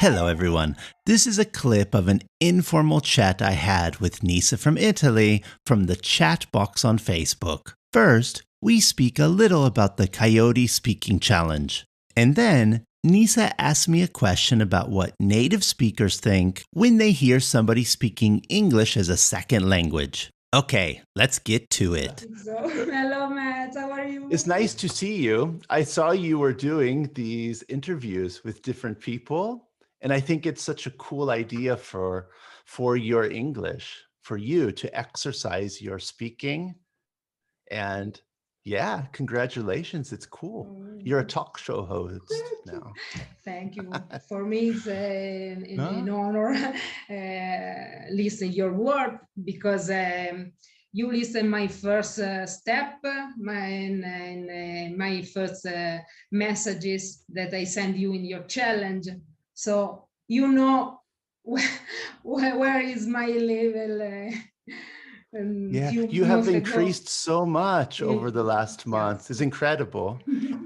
Hello, everyone. This is a clip of an informal chat I had with Nisa from Italy from the chat box on Facebook. First, we speak a little about the Coyote Speaking Challenge. And then, Nisa asked me a question about what native speakers think when they hear somebody speaking English as a second language. Okay, let's get to it. So, hello, Matt. How are you? It's nice to see you. I saw you were doing these interviews with different people, and I think it's such a cool idea for your English, for you to exercise your speaking. And yeah, congratulations. It's cool. You're a talk show host now. Thank you. For me, it's an honor listen your word because you listen my first step, my first messages that I send you in your challenge. So you know where is my level. Yeah, you have increased so much over the last month. Yes. It's incredible.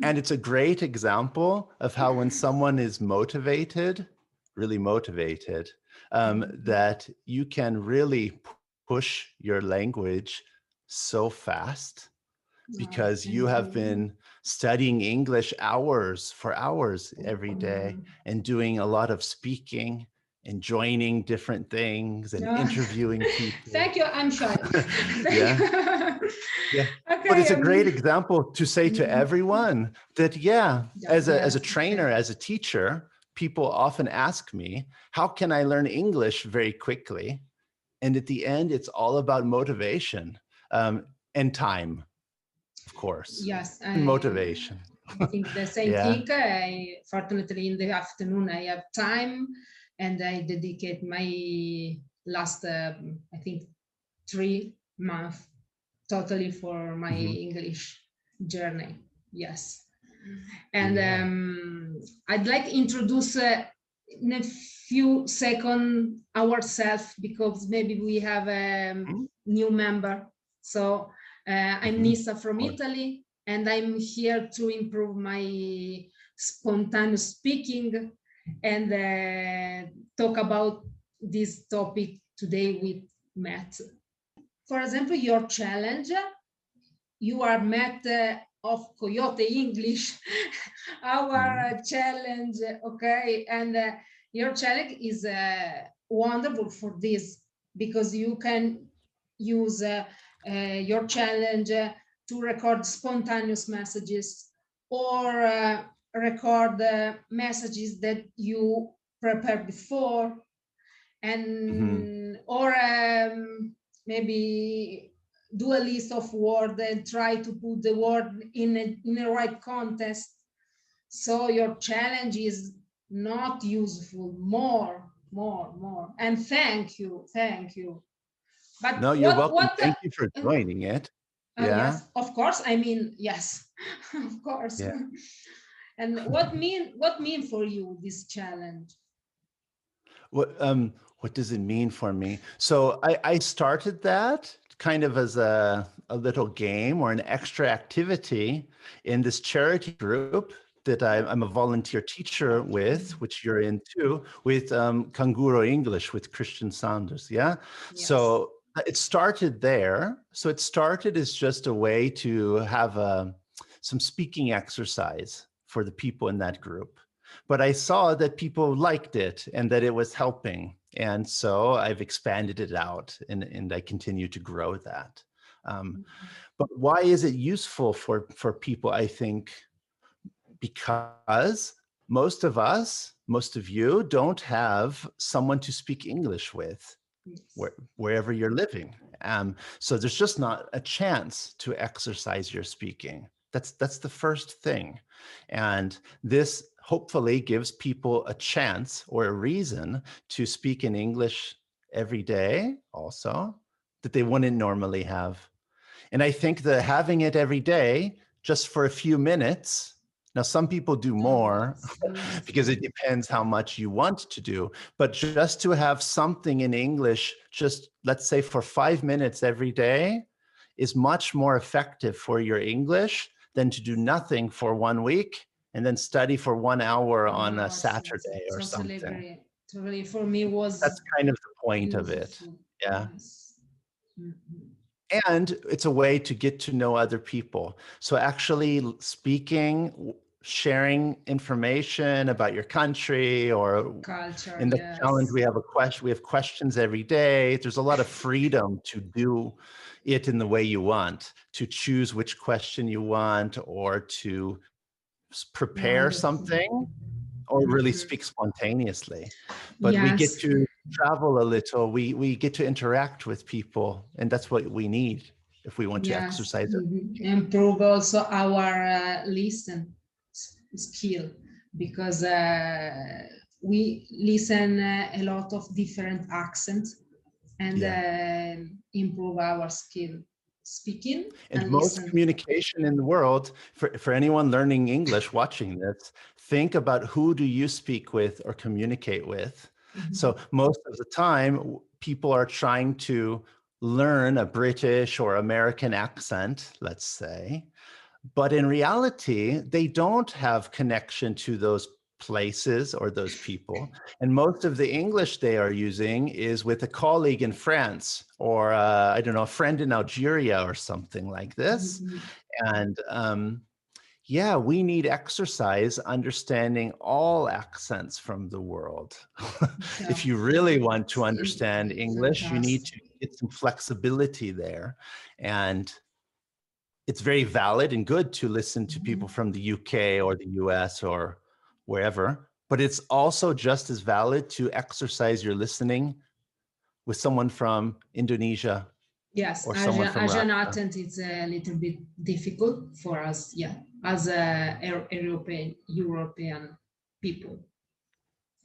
And it's a great example of how when someone is motivated, really motivated, that you can really push your language so fast because you have been studying English for hours every day and doing a lot of speaking and joining different things and interviewing people. Thank you. I'm shy. Yeah. Yeah. Okay, but it's a great example to say to everyone that, as a trainer, as a teacher, people often ask me, how can I learn English very quickly? And at the end, it's all about motivation and time, of course. Yes. And motivation. I think the same thing. Fortunately, in the afternoon, I have time. And I dedicate my last, I think, 3 months totally for my English journey. Yes. And I'd like to introduce in a few seconds ourselves because maybe we have a new member. So I'm Nisa from Italy, and I'm here to improve my spontaneous speaking and talk about this topic today with Matt. For example, your challenge, you are Matt of Coyote English, our challenge, okay? And your challenge is wonderful for this because you can use your challenge to record spontaneous messages or record messages that you prepared before and or maybe do a list of words and try to put the word in the right context. So your challenge is not useful, more. And thank you. But no, you're welcome. Thank you for joining it. Yes, of course. I mean, yes, of course. Yeah. And what mean for you this challenge? What does it mean for me? So I started that kind of as a little game or an extra activity in this charity group that I'm a volunteer teacher with, which you're in too, with Canguro English with Christian Saunders. Yeah. Yes. So it started there. So it started as just a way to have some speaking exercise for the people in that group. But I saw that people liked it and that it was helping. And so I've expanded it out and I continue to grow that. But why is it useful for people? I think because most of us, most of you don't have someone to speak English with wherever you're living. So there's just not a chance to exercise your speaking. That's the first thing. And this hopefully gives people a chance or a reason to speak in English every day also that they wouldn't normally have. And I think that having it every day, just for a few minutes, now some people do more because it depends how much you want to do, but just to have something in English, just let's say for 5 minutes every day is much more effective for your English than to do nothing for 1 week and then study for 1 hour on a 1 hour. Saturday or Totally something. agree. Totally, for me was That's kind of the point of it. useful. Yeah. Yes. Mhm. And it's a way to get to know other people. So actually speaking, sharing information about your country, or Culture, in the yes. challenge, we have questions every day. There's a lot of freedom to do it in the way you want, to choose which question you want, or to prepare Wonderful. something, or really speak spontaneously. But we get Yes. to travel a little, we get to interact with people, and that's what we need if we want to Yes. exercise it. Improve also our listen skill, because we listen a lot of different accents, and improve our skill speaking And and most listen. communication in the world, for anyone learning English watching this, think about who do you speak with or communicate with. So most of the time, people are trying to learn a British or American accent, let's say, but in reality, they don't have connection to those places or those people. And most of the English they are using is with a colleague in France, or I don't know, a friend in Algeria or something like this. And yeah, we need exercise understanding all accents from the world. If you really want to understand English, you need to get some flexibility there. And it's very valid and good to listen to people from the UK or the US or wherever, but it's also just as valid to exercise your listening with someone from Indonesia. Yes, or someone from Asian Russia. accent is a little bit difficult for us, yeah, as European people.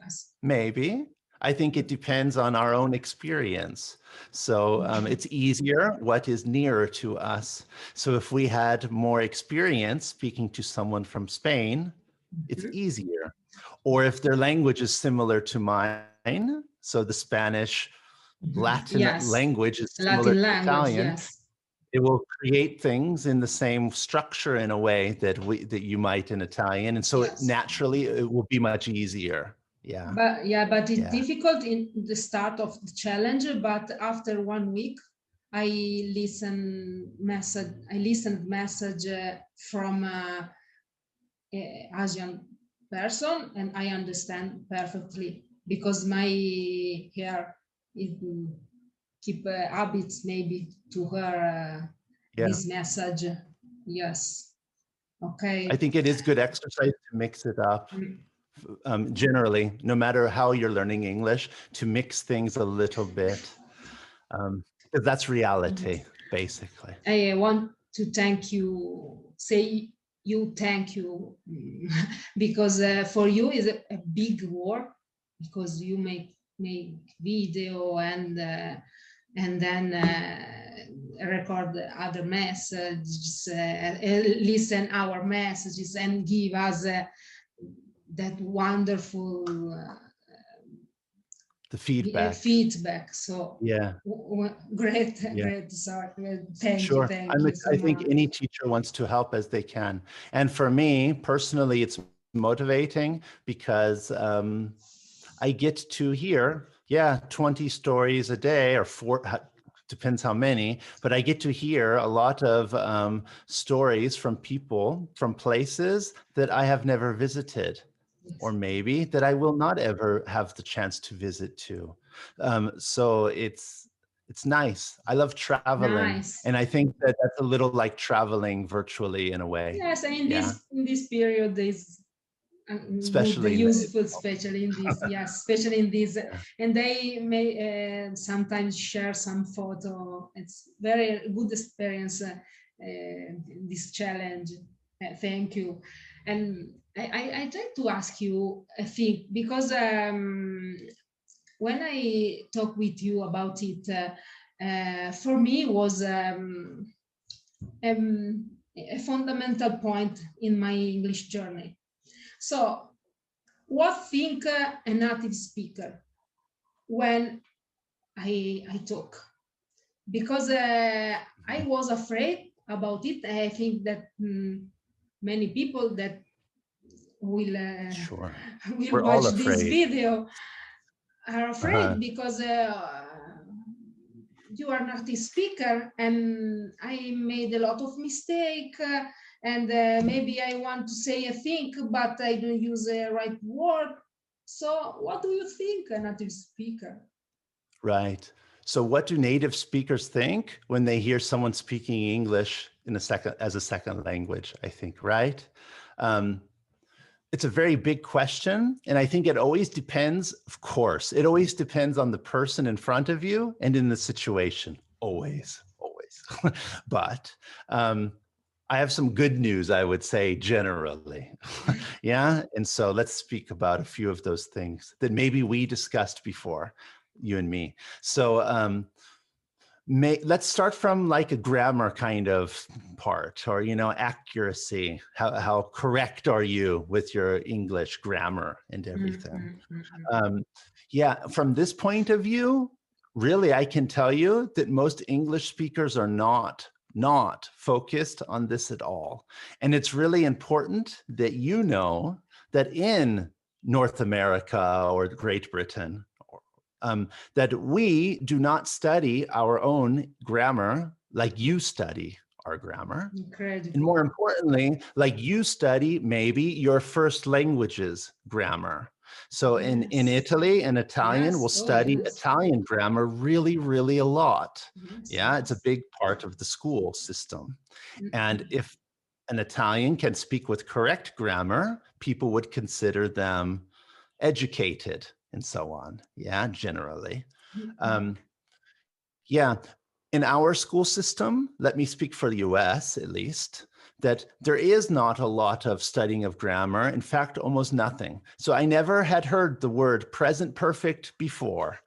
Yes. Maybe. I think it depends on our own experience. So it's easier what is nearer to us. So if we had more experience speaking to someone from Spain, it's easier. Or if their language is similar to mine, so the Spanish Latin language is similar Latin to language, Italian, yes. it will create things in the same structure in a way that you might in Italian. And so naturally it will be much easier. Yeah. But it's difficult in the start of the challenge, but after 1 week, I listened message from Asian person, and I understand perfectly, because my hair is keep habits maybe to her this message. Yes. Okay. I think it is good exercise to mix it up. Generally, no matter how you're learning English, to mix things a little bit. Because that's reality, basically. I want to thank you, thank you, because for you is a big work, because you make video and then record other messages, listen our messages, and give us that wonderful the feedback. So great. Sorry, thank you. I think any teacher wants to help as they can. And for me personally, it's motivating because I get to hear 20 stories a day, or 4, depends how many, but I get to hear a lot of stories from people from places that I have never visited, or maybe that I will not ever have the chance to visit to. So it's nice. I love traveling, and I think that that's a little like traveling virtually in a way. Yes, and in this period is especially useful, especially in this. Especially in this, and they may sometimes share some photo. It's very good experience. This challenge. Thank you. And I try to ask you a thing, because when I talk with you about it, for me was a fundamental point in my English journey. So, what think a native speaker when I talk? Because I was afraid about it. I think that many people that Sure. will We're all watch this afraid. video are afraid Uh-huh. because you are not a speaker and I made a lot of mistake and maybe I want to say a thing but I don't use the right word. So what do you think, a native speaker? Right. So what do native speakers think when they hear someone speaking English as a second language, I think, right? Um, it's a very big question. And I think it always depends, of course, it always depends on the person in front of you and in the situation, always. But I have some good news, I would say, generally. Yeah. And so let's speak about a few of those things that maybe we discussed before, you and me. So let's start from like a grammar kind of part, or, accuracy. How correct are you with your English grammar and everything? Yeah, from this point of view, really, I can tell you that most English speakers are not focused on this at all. And it's really important that you know that in North America or Great Britain, that we do not study our own grammar like you study our grammar. Incredible. And more importantly, like you study maybe your first language's grammar. So in Italy, an Italian will study Italian grammar really, really a lot. Yeah, it's a big part of the school system. And if an Italian can speak with correct grammar, people would consider them educated and so on. Yeah, generally. Yeah, in our school system, let me speak for the US at least, that there is not a lot of studying of grammar. In fact, almost nothing. So I never had heard the word present perfect before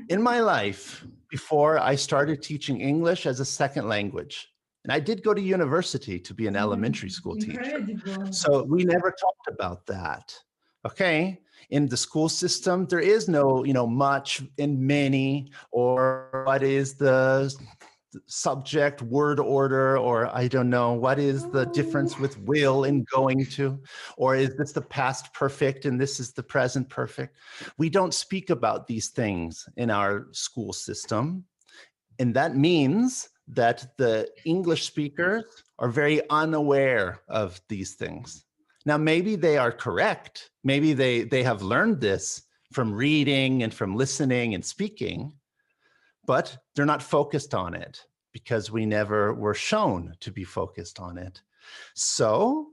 in my life before I started teaching English as a second language. And I did go to university to be an elementary school teacher. So we never talked about that. Okay. In the school system, there is no, much and many, or what is the subject word order, or I don't know, what is the difference with will and going to, or is this the past perfect and this is the present perfect? We don't speak about these things in our school system. And that means that the English speakers are very unaware of these things. Now, maybe they are correct. Maybe they have learned this from reading and from listening and speaking, but they're not focused on it because we never were shown to be focused on it. So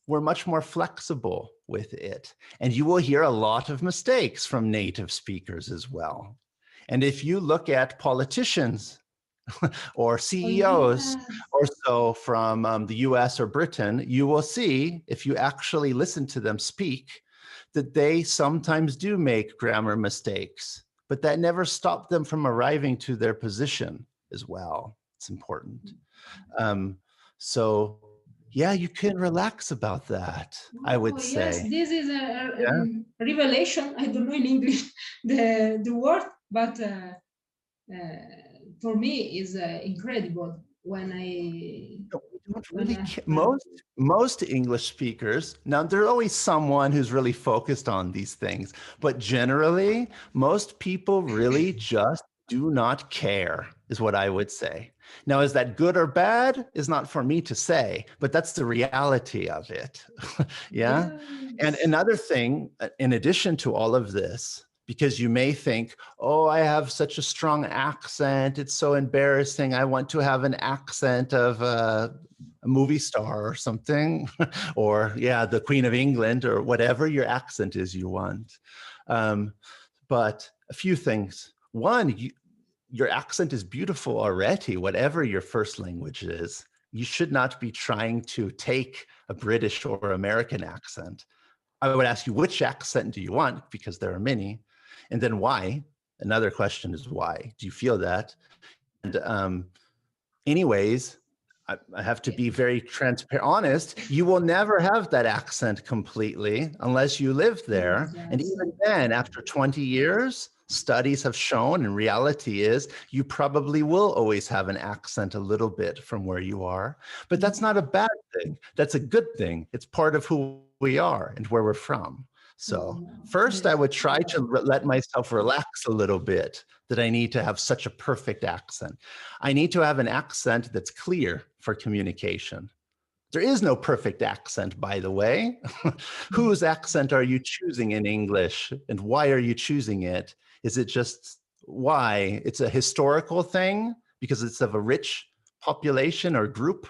we're much more flexible with it. And you will hear a lot of mistakes from native speakers as well. And if you look at politicians or CEOs or so from the US or Britain, you will see, if you actually listen to them speak, that they sometimes do make grammar mistakes, but that never stopped them from arriving to their position as well. It's important. So yeah, you can relax about that, I would say. Yes, this is a revelation. I don't know in English the word, but for me is incredible when I most English speakers, now there's always someone who's really focused on these things, but generally most people really just do not care, is what I would say. Now, is that good or bad is not for me to say, but that's the reality of it. Yeah. And another thing, in addition to all of this, because you may think, oh, I have such a strong accent, it's so embarrassing, I want to have an accent of a movie star or something, or the Queen of England, or whatever your accent is you want. But a few things. One, your accent is beautiful already, whatever your first language is. You should not be trying to take a British or American accent. I would ask you, which accent do you want? Because there are many. And then why? Another question is why? Do you feel that? And anyways, I have to be very transparent, honest. You will never have that accent completely unless you live there. And even then, after 20 years, studies have shown, and reality is, you probably will always have an accent a little bit from where you are. But that's not a bad thing. That's a good thing. It's part of who we are and where we're from. So first, I would try to let myself relax a little bit, that I need to have such a perfect accent. I need to have an accent that's clear for communication. There is no perfect accent, by the way. Whose accent are you choosing in English, and why are you choosing it? Is it just why? It's a historical thing because it's of a rich population or group.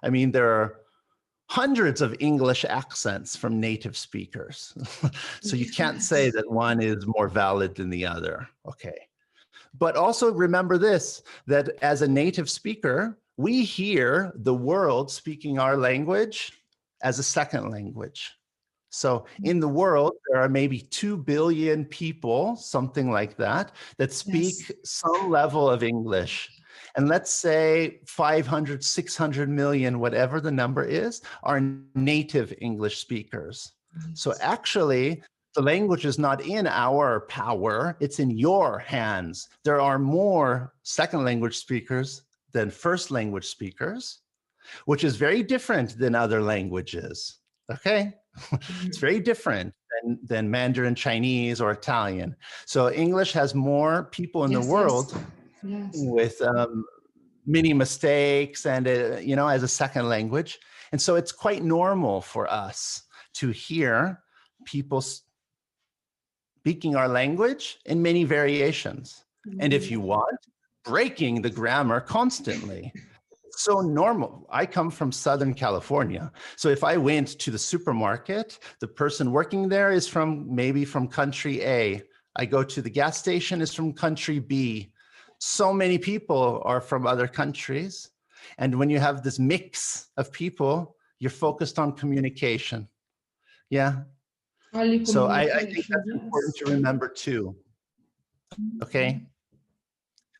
I mean, there are hundreds of English accents from native speakers. So you can't say that one is more valid than the other. Okay. But also remember this, that as a native speaker, we hear the world speaking our language as a second language. So in the world, there are maybe 2 billion people, something like that, that speak some level of English. And let's say 500, 600 million, whatever the number is, are native English speakers. So actually, the language is not in our power, it's in your hands. There are more second language speakers than first language speakers, which is very different than other languages, okay? It's very different than Mandarin Chinese or Italian. So English has more people in the world with many mistakes and, you know, as a second language. And so it's quite normal for us to hear people speaking our language in many variations. And if you want, breaking the grammar constantly. So normal. I come from Southern California. So if I went to the supermarket, the person working there is maybe from country A. I go to the gas station, is from country B. So many people are from other countries. And when you have this mix of people, you're focused on communication. Yeah. So I think that's important to remember too. Okay.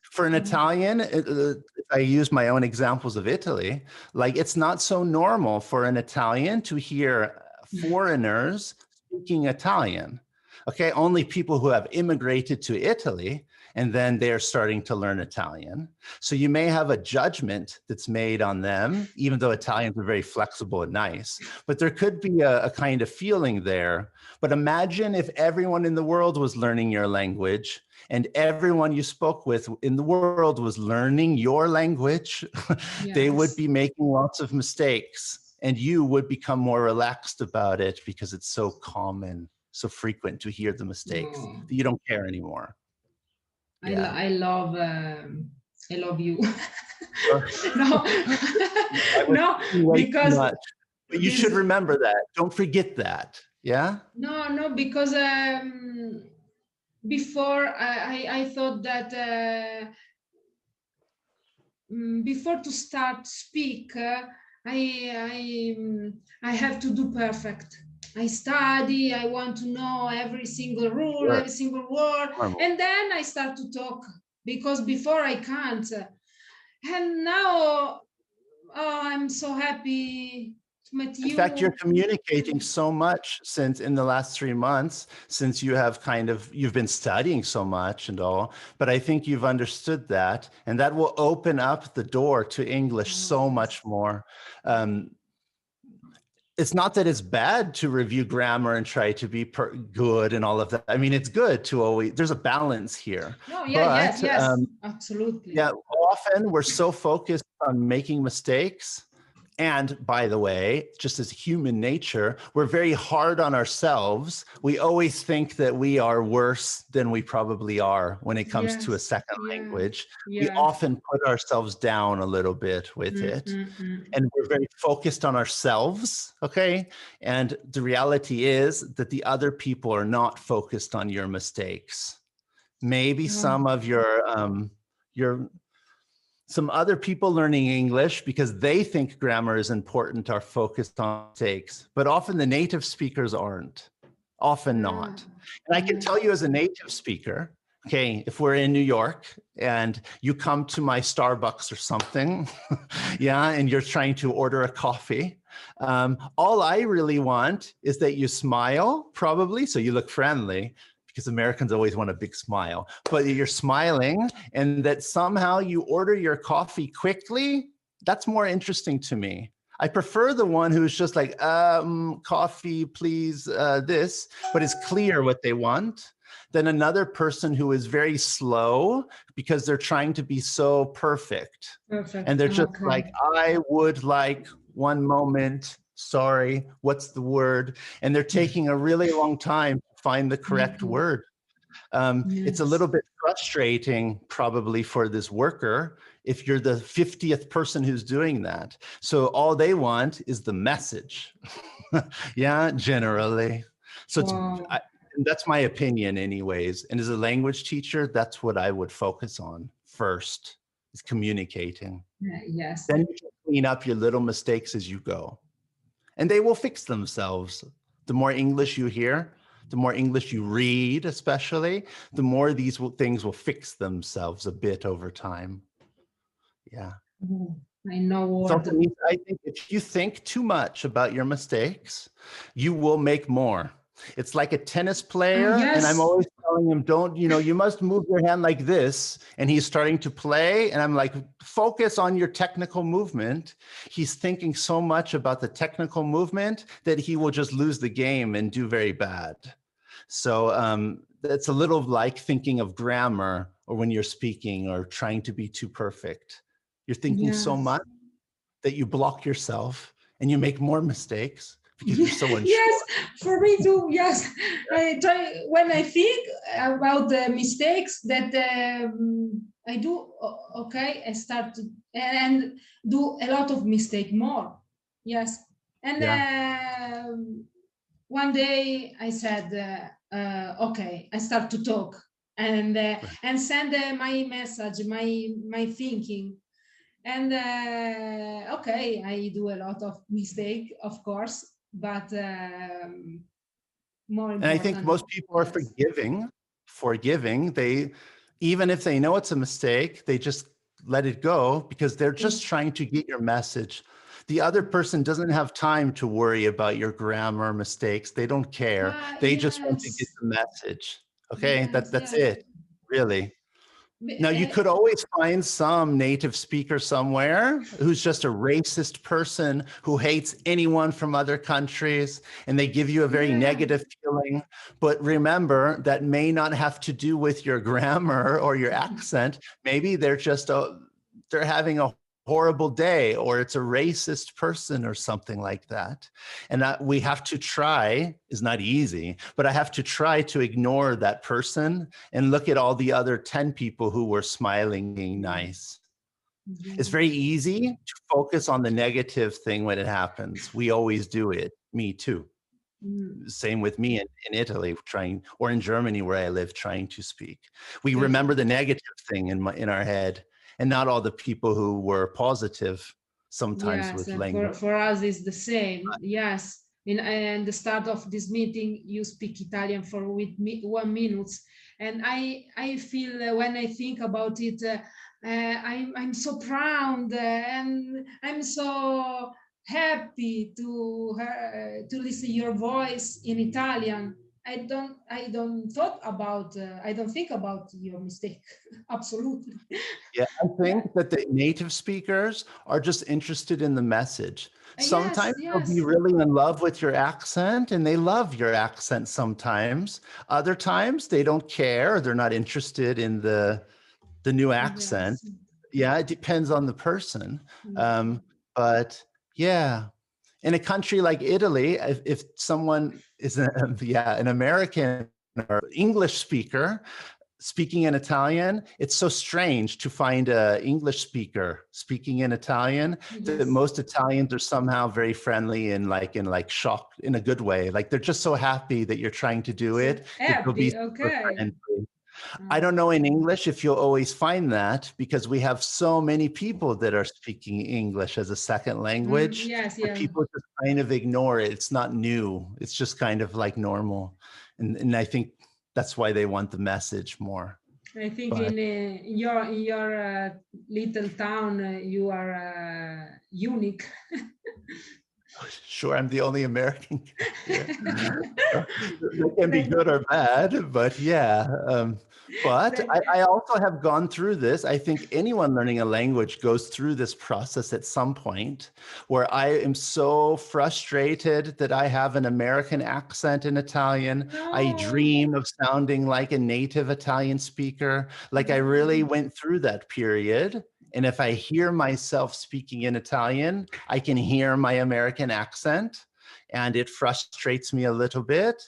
For an Italian, if I use my own examples of Italy, like it's not so normal for an Italian to hear foreigners speaking Italian. Okay, only people who have immigrated to Italy and then they're starting to learn Italian. So you may have a judgment that's made on them, even though Italians are very flexible and nice, but there could be a kind of feeling there. But imagine if everyone in the world was learning your language and everyone you spoke with in the world was learning your language, they would be making lots of mistakes and you would become more relaxed about it because it's so common, so frequent to hear the mistakes that you don't care anymore. Yeah. I love you. No, no, because but you should remember that. Don't forget that. Yeah. No, because before I thought that before to start speak, I have to do perfect. I study, I want to know every single rule, every single word, and then I start to talk, because before I can't. And now, I'm so happy to meet you. In fact, you're communicating so much since in the last 3 months, since you have you've been studying so much and all, but I think you've understood that, and that will open up the door to English so much more. It's not that it's bad to review grammar and try to be good and all of that. I mean, it's good to always, there's a balance here. No, yeah, but, yes, absolutely. Yeah, often we're so focused on making mistakes. And by the way, just as human nature, we're very hard on ourselves. We always think that we are worse than we probably are when it comes to a second language. We often put ourselves down a little bit with it. And we're very focused on ourselves, okay? And the reality is that the other people are not focused on your mistakes. Maybe some of some other people learning English because they think grammar is important are focused on mistakes, but often the native speakers aren't, often not. And I can tell you as a native speaker, okay, if we're in New York and you come to my Starbucks or something, yeah, and you're trying to order a coffee, all I really want is that you smile, probably, so you look friendly, because Americans always want a big smile, but you're smiling and that somehow you order your coffee quickly. That's more interesting to me. I prefer the one who's just like, coffee, please, this, but is clear what they want, than another person who is very slow because they're trying to be so perfect. Perfect. And they're just Okay. like, I would like one moment, sorry, what's the word? And they're taking a really long time to find the correct word. It's a little bit frustrating probably for this worker if you're the 50th person who's doing that. So all they want is the message. Yeah, generally. So that's my opinion anyways. And as a language teacher, that's what I would focus on first, is communicating. Yes. Then you can clean up your little mistakes as you go. And they will fix themselves. The more English you hear, the more English you read, especially, the more these things will fix themselves a bit over time. Yeah. I know. So I think if you think too much about your mistakes, you will make more. It's like a tennis player, and I'm always telling him, don't, you must move your hand like this. And he's starting to play, and I'm like, focus on your technical movement. He's thinking so much about the technical movement that he will just lose the game and do very bad. So it's a little like thinking of grammar, or when you're speaking or trying to be too perfect. You're thinking so much that you block yourself and you make more mistakes because you're so unsure. Yes, for me too. Yes, I try when I think about the mistakes that I do. Okay, I start to and do a lot of mistake more. Yes, and one day I said, okay, I start to talk and send my message, my thinking. And okay, I do a lot of mistake, of course, but more important. And I think most people are forgiving. They, even if they know it's a mistake, they just let it go because they're just trying to get your message. The other person doesn't have time to worry about your grammar mistakes. They don't care. They just want to get the message. Okay, that's it, really. Now, you could always find some native speaker somewhere who's just a racist person who hates anyone from other countries, and they give you a very negative feeling. But remember, that may not have to do with your grammar or your accent. Maybe they're just they're having a horrible day, or it's a racist person or something like that. And we have to try, is not easy, but I have to try to ignore that person and look at all the other 10 people who were smiling, being nice. It's very easy to focus on the negative thing when it happens. We always do it. Me too. Same with me in Italy, or in Germany where I live, trying to speak. We remember the negative thing in our head, and not all the people who were positive sometimes with language. For us is the same. Yes. In the start of this meeting, you speak Italian for with me 1 minute, and I feel when I think about it, I'm so proud and I'm so happy to listen your voice in Italian. I don't think about your mistake. Absolutely. Yeah, I think that the native speakers are just interested in the message. Sometimes they'll be really in love with your accent, and they love your accent sometimes. Other times they don't care, or they're not interested in the new accent. Yeah, it depends on the person. But yeah, in a country like Italy, if someone is an American or English speaker speaking in Italian, it's so strange to find an English speaker speaking in Italian. That most Italians are somehow very friendly and like shock in a good way. Like they're just so happy that you're trying to do it. That they'll be super friendly. I don't know in English if you'll always find that, because we have so many people that are speaking English as a second language. But people just kind of ignore it. It's not new. It's just kind of like normal. And I think that's why they want the message more. I think in your little town, you are unique. Sure, I'm the only American here. It can be good or bad, but yeah. But I also have gone through this. I think anyone learning a language goes through this process at some point where I am so frustrated that I have an American accent in Italian. I dream of sounding like a native Italian speaker. Like I really went through that period. And if I hear myself speaking in Italian, I can hear my American accent, and it frustrates me a little bit.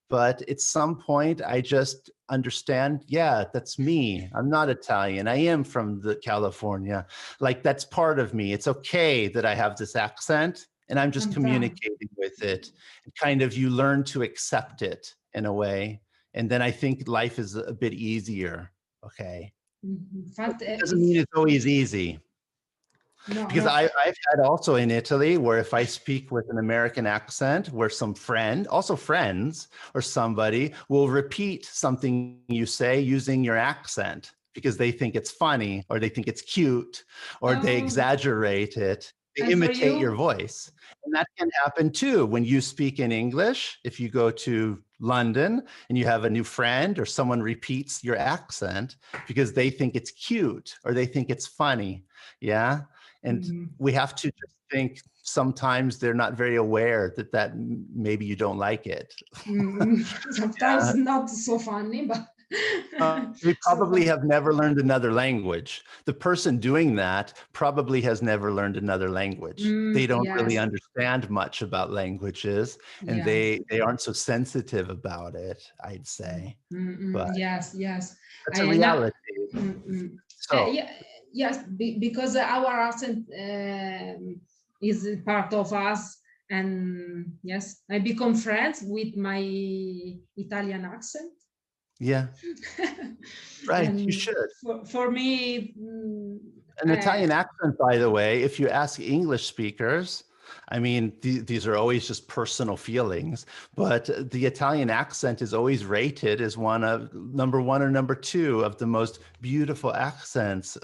But at some point, I just understand, yeah, that's me. I'm not Italian. I am from California. Like, that's part of me. It's okay that I have this accent, and I'm just communicating with it. And kind of, you learn to accept it in a way. And then I think life is a bit easier. Okay. It doesn't mean it's always easy. No, Because no. I've had also in Italy where if I speak with an American accent, where some friend, also friends or somebody will repeat something you say using your accent because they think it's funny or they think it's cute or they exaggerate it. They imitate your voice. And that can happen too when you speak in English. If you go to London and you have a new friend or someone repeats your accent because they think it's cute or they think it's funny. Yeah. And we have to just think sometimes they're not very aware that maybe you don't like it. Sometimes not so funny, but they probably have never learned another language. The person doing that probably has never learned another language. They don't really understand much about languages, and they aren't so sensitive about it, I'd say. But yes, that's a reality. So yes, because our accent is part of us, and yes, I become friends with my Italian accent. Yeah, right. You should. For me, an Italian accent, by the way, if you ask English speakers, I mean, these are always just personal feelings, but the Italian accent is always rated as one of number 1 or number 2 of the most beautiful accents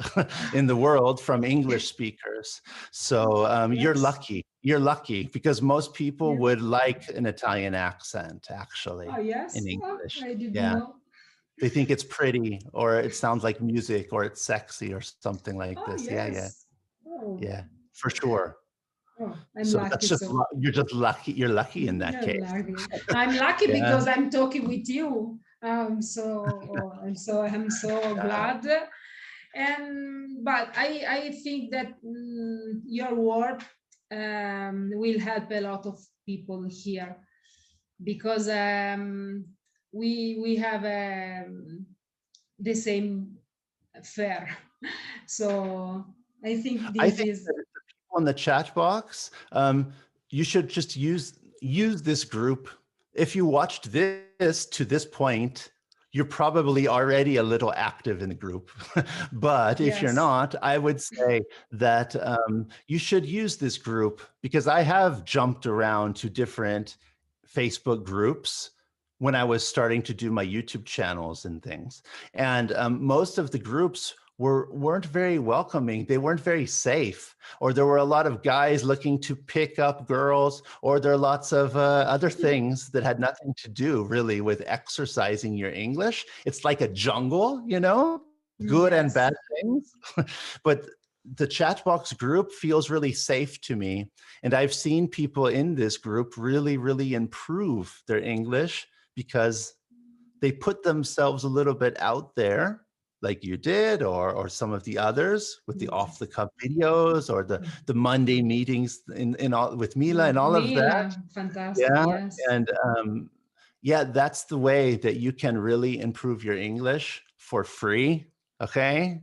in the world from English speakers. So you're lucky. You're lucky because most people would like an Italian accent, actually, in English. I didn't know. They think it's pretty or it sounds like music or it's sexy or something like this. Yeah, for sure. I'm So lucky. That's just you're just lucky. You're lucky in that case. I'm lucky because I'm talking with you. I'm so glad. But I think that your word will help a lot of people here because we have the same fare. So I think this is the people in the chat box. You should just use this group. If you watched this to this point, you're probably already a little active in the group. But if you're not, I would say that you should use this group because I have jumped around to different Facebook groups when I was starting to do my YouTube channels and things. And most of the groups weren't very welcoming. They weren't very safe, or there were a lot of guys looking to pick up girls, or there are lots of other things that had nothing to do really with exercising your English. It's like a jungle, you know, good and bad things. But the Chatbox group feels really safe to me. And I've seen people in this group really, really improve their English because they put themselves a little bit out there like you did, or some of the others with the off-the-cuff videos, or the Monday meetings in all with Mila and all of that. Fantastic. Yes. And yeah, that's the way that you can really improve your English for free. Okay.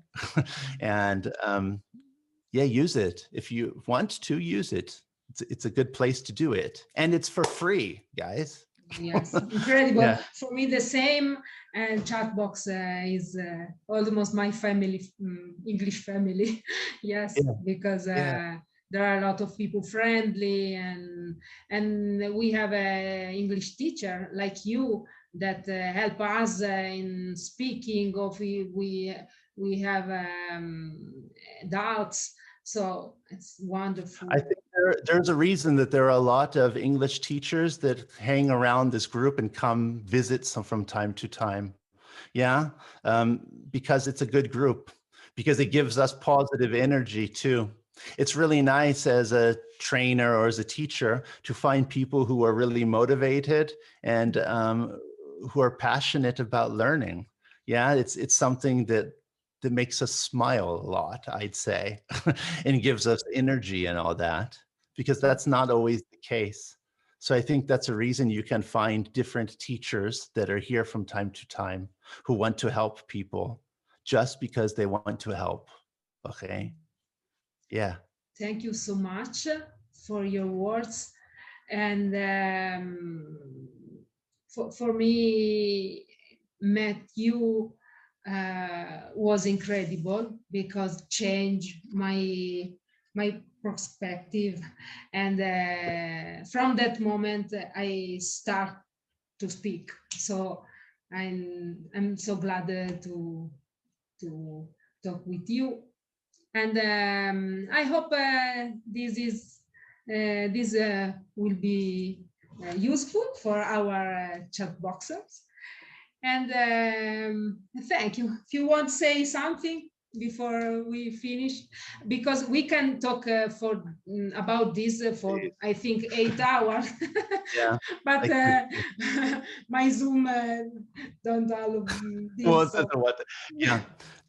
And yeah, use it. If you want to use it, it's a good place to do it. And it's for free, guys. Yes, incredible. For me, the same. And Chatbox is almost my family, English family. Yes, because there are a lot of people friendly, and we have an English teacher like you that help us in speaking. Of we have doubts. So it's wonderful. I think there's a reason that there are a lot of English teachers that hang around this group and come visit some from time to time. Yeah, because it's a good group, because it gives us positive energy too. It's really nice as a trainer or as a teacher to find people who are really motivated and who are passionate about learning. Yeah, it's something that makes us smile a lot, I'd say, and gives us energy and all that, because that's not always the case. So I think that's a reason you can find different teachers that are here from time to time who want to help people just because they want to help. Okay. Yeah. Thank you so much for your words. And for me, met you was incredible because changed my perspective, and from that moment I start to speak. So I'm so glad to talk with you, and I hope this will be useful for our chat boxers. And thank you. If you want to say something before we finish, because we can talk about this for I think 8 hours. Yeah. But my Zoom don't allow this. Well, So. yeah.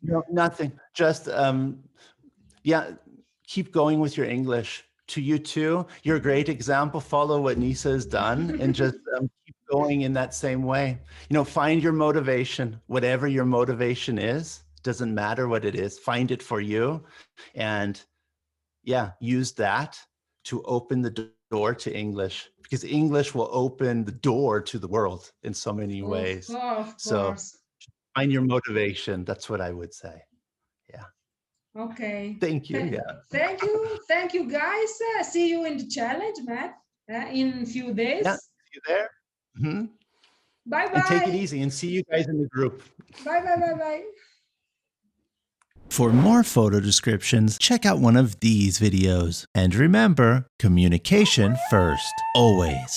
No, nothing. Just yeah, keep going with your English. To you too, you're a great example. Follow what Nisa has done and just keep going in that same way. You know, find your motivation, whatever your motivation is, doesn't matter what it is, find it for you. And yeah, use that to open the door to English, because English will open the door to the world in so many ways. Of So course. find your motivation. That's what I would say. Yeah. Okay. Thank you. Yeah. Thank you. Thank you, guys. See you in the challenge, Matt, in a few days. Yeah. See you there. Mm-hmm. Bye-bye. And take it easy, and see you guys in the group. Bye. For more photo descriptions, check out one of these videos. And remember, communication first, always.